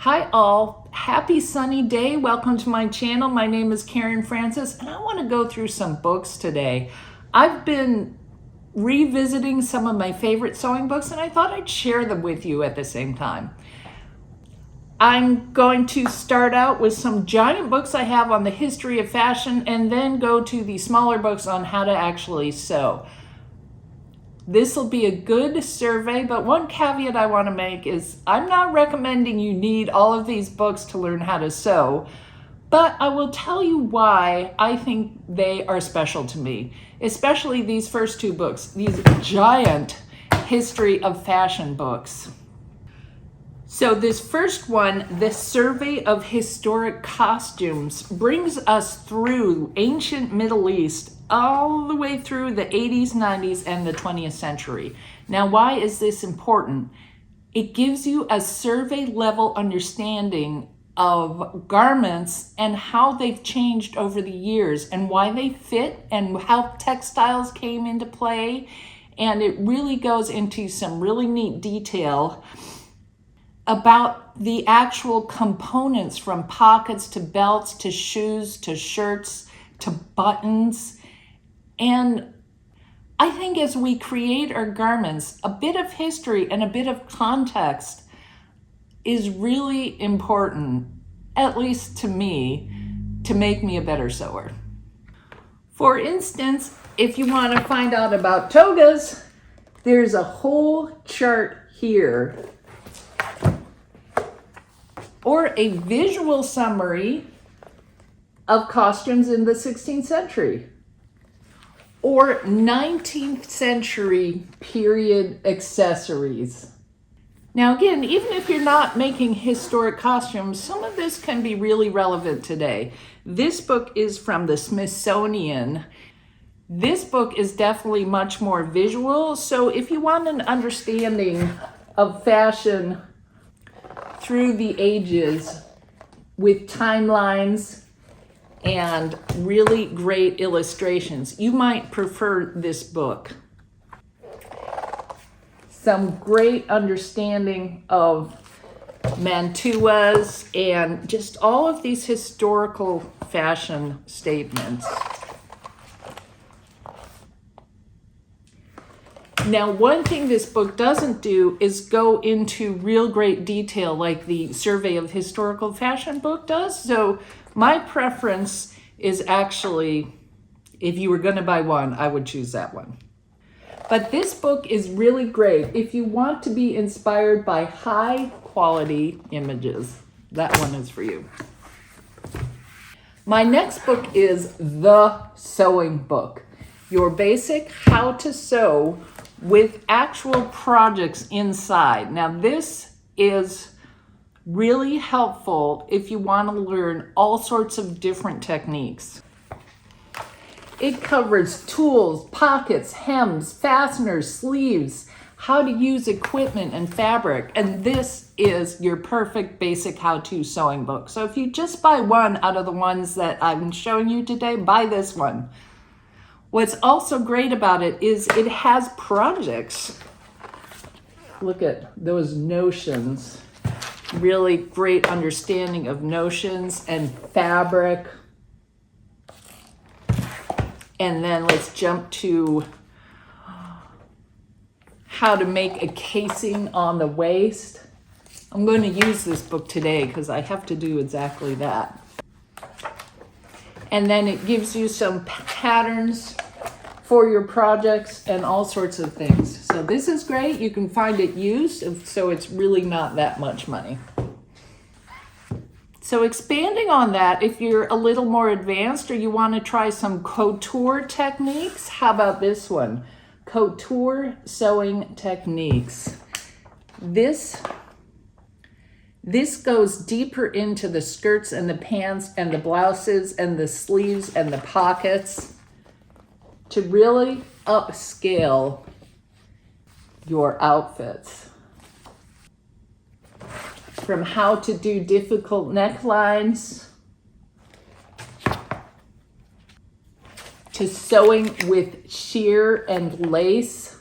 Hi all, happy sunny day. Welcome to my channel. My name is Karen Francis and I want to go through some books today. I've been revisiting some of my favorite sewing books and I thought I'd share them with you at the same time. I'm going to start out with some giant books I have on the history of fashion and then go to the smaller books on how to actually sew. This will be a good survey, but one caveat I want to make is I'm not recommending you need all of these books to learn how to sew, but I will tell you why I think they are special to me, especially these first two books, these giant history of fashion books. So this first one, the Survey of Historic Costumes, brings us through ancient Middle East all the way through the 80s, 90s, and the 20th century. Now, why is this important? It gives you a survey level understanding of garments and how they've changed over the years and why they fit and how textiles came into play. And it really goes into some really neat detail about the actual components, from pockets to belts to shoes to shirts to buttons. And I think as we create our garments, a bit of history and a bit of context is really important, at least to me, to make me a better sewer. For instance, if you want to find out about togas, there's a whole chart here, or a visual summary of costumes in the 16th century. Or 19th century period accessories. Now again, even if you're not making historic costumes, some of this can be really relevant today. This book is from the Smithsonian. This book is definitely much more visual, so if you want an understanding of fashion through the ages with timelines and really great illustrations, you might prefer this book. Some great understanding of mantuas and just all of these historical fashion statements. Now, one thing this book doesn't do is go into real great detail like the Survey of Historical Fashion book does. So my preference is actually, if you were going to buy one, I would choose that one. But this book is really great if you want to be inspired by high quality images. That one is for you. My next book is The Sewing Book, your basic how to sew with actual projects inside. Now this is really helpful if you want to learn all sorts of different techniques. It covers tools, pockets, hems, fasteners, sleeves, how to use equipment and fabric, and this is your perfect basic how-to sewing book. So if you just buy one out of the ones that I'm showing you today, buy this one. What's also great about it is it has projects. Look at those notions. Really great understanding of notions and fabric. And then let's jump to how to make a casing on the waist. I'm going to use this book today because I have to do exactly that. And then it gives you some patterns for your projects and all sorts of things. So this is great. You can find it used, so it's really not that much money. So expanding on that, if you're a little more advanced or you want to try some couture techniques, how about this one? Couture sewing techniques. This goes deeper into the skirts and the pants and the blouses and the sleeves and the pockets to really upscale your outfits. From how to do difficult necklines to sewing with sheer and lace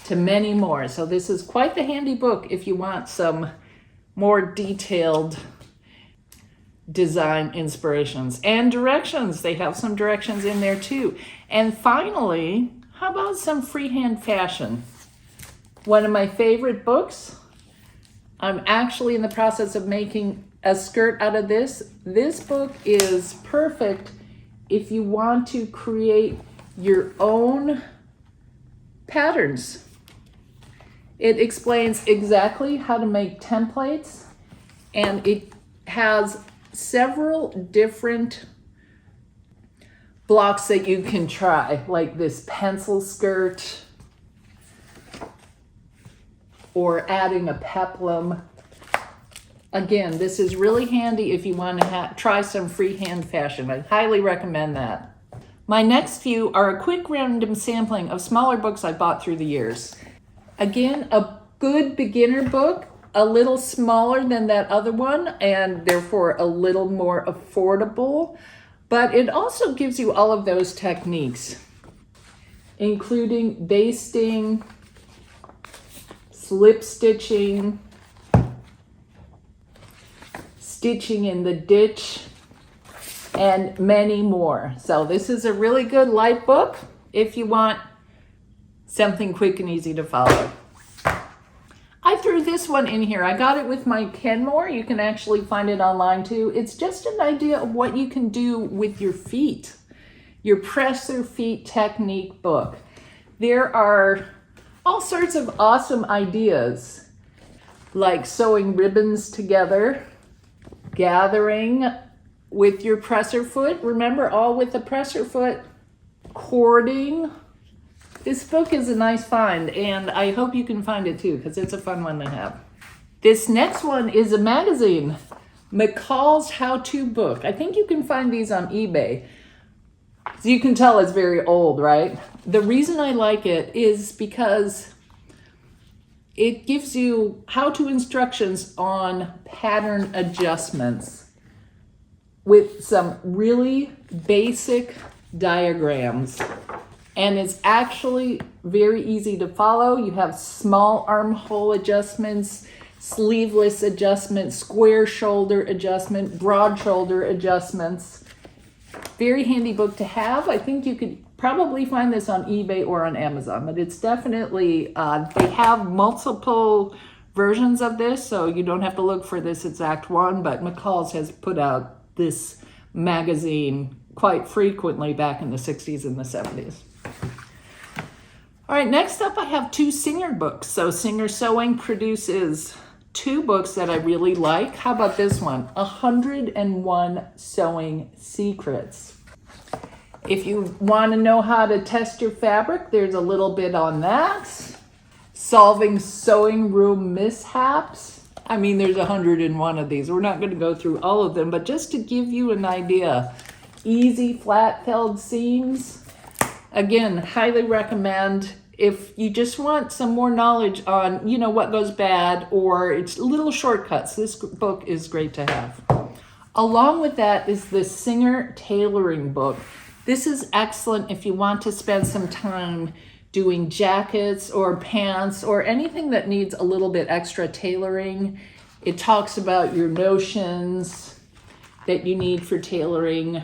to many more. So this is quite the handy book if you want some more detailed design inspirations and directions. They have some directions in there too. And finally, how about some Freehand Fashion? One of my favorite books. I'm actually in the process of making a skirt out of this. This book is perfect if you want to create your own patterns. It explains exactly how to make templates, and it has several different blocks that you can try, like this pencil skirt or adding a peplum. Again, this is really handy if you want to try some freehand fashion. I highly recommend that. My next few are a quick random sampling of smaller books I bought through the years. Again, a good beginner book, a little smaller than that other one, and therefore a little more affordable, but it also gives you all of those techniques, including basting, slip stitching, stitching in the ditch, and many more. So this is a really good light book if you want something quick and easy to follow. I threw this one in here. I got it with my Kenmore. You can actually find it online too. It's just an idea of what you can do with your feet. Your presser feet technique book. There are all sorts of awesome ideas, like sewing ribbons together, gathering with your presser foot. Remember, all with the presser foot, cording. This book is a nice find, and I hope you can find it too, because it's a fun one to have. This next one is a magazine, McCall's how-to book. I think you can find these on eBay. So you can tell it's very old, right? The reason I like it is because it gives you how-to instructions on pattern adjustments with some really basic diagrams. And it's actually very easy to follow. You have small armhole adjustments, sleeveless adjustment, square shoulder adjustment, broad shoulder adjustments. Very handy book to have. I think you could probably find this on eBay or on Amazon, but it's definitely, they have multiple versions of this, so you don't have to look for this exact one, but McCall's has put out this magazine quite frequently back in the 60s and the 70s. All right, next up I have two Singer books. So Singer Sewing produces two books that I really like. How about this one? 101 Sewing Secrets. If you want to know how to test your fabric, there's a little bit on that. Solving sewing room mishaps. I mean, there's 101 of these. We're not going to go through all of them, but just to give you an idea. Easy flat felled seams. Again, highly recommend if you just want some more knowledge on, what goes bad, or it's little shortcuts. This book is great to have. Along with that is the Singer Tailoring book. This is excellent if you want to spend some time doing jackets or pants or anything that needs a little bit extra tailoring. It talks about your notions that you need for tailoring,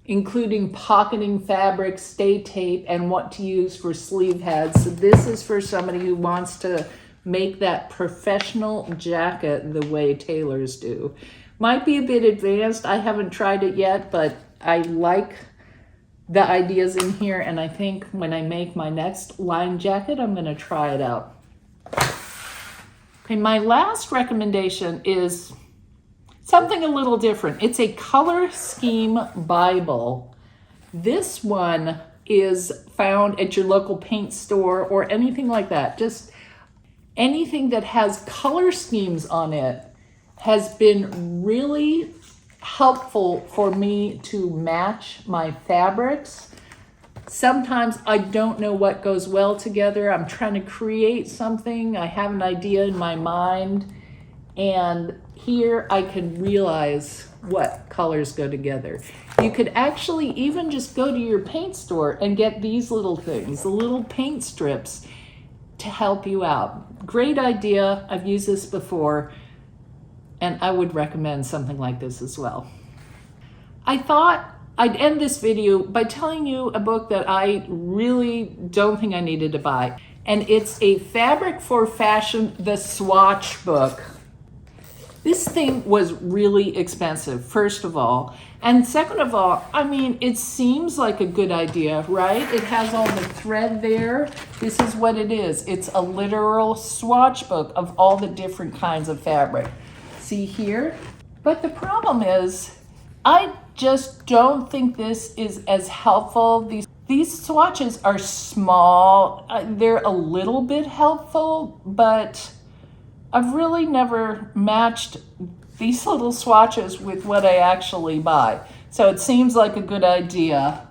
including pocketing fabric, stay tape, and what to use for sleeve heads. So this is for somebody who wants to make that professional jacket the way tailors do. Might be a bit advanced. I haven't tried it yet, but I like the ideas in here, and I think when I make my next line jacket, I'm gonna try it out. Okay, my last recommendation is something a little different. It's a color scheme Bible. This one is found at your local paint store or anything like that. Just anything that has color schemes on it has been really helpful for me to match my fabrics. Sometimes I don't know what goes well together. I'm trying to create something. I have an idea in my mind, and here I can realize what colors go together. You could actually even just go to your paint store and get these little things, the little paint strips. to help you out. Great idea. I've used this before, and I would recommend something like this as well. I thought I'd end this video by telling you a book that I really don't think I needed to buy. And it's a Fabric for Fashion, the Swatch Book. This thing was really expensive, first of all. And second of all, I mean, it seems like a good idea, right? It has all the thread there. This is what it is. It's a literal swatch book of all the different kinds of fabric. See here? But the problem is, I just don't think this is as helpful. These swatches are small. They're a little bit helpful, but I've really never matched these little swatches with what I actually buy. So it seems like a good idea.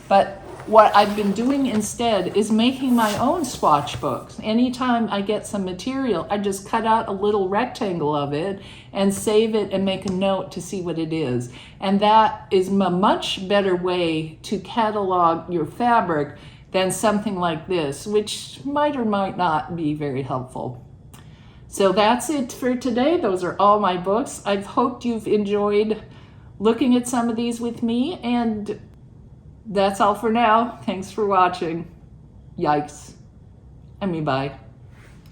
But what I've been doing instead is making my own swatch books. Anytime I get some material, I just cut out a little rectangle of it and save it and make a note to see what it is. And that is a much better way to catalog your fabric than something like this, which might or might not be very helpful. So that's it for today. Those are all my books. I've hoped you've enjoyed looking at some of these with me, and that's all for now. Thanks for watching. Yikes. I mean, bye.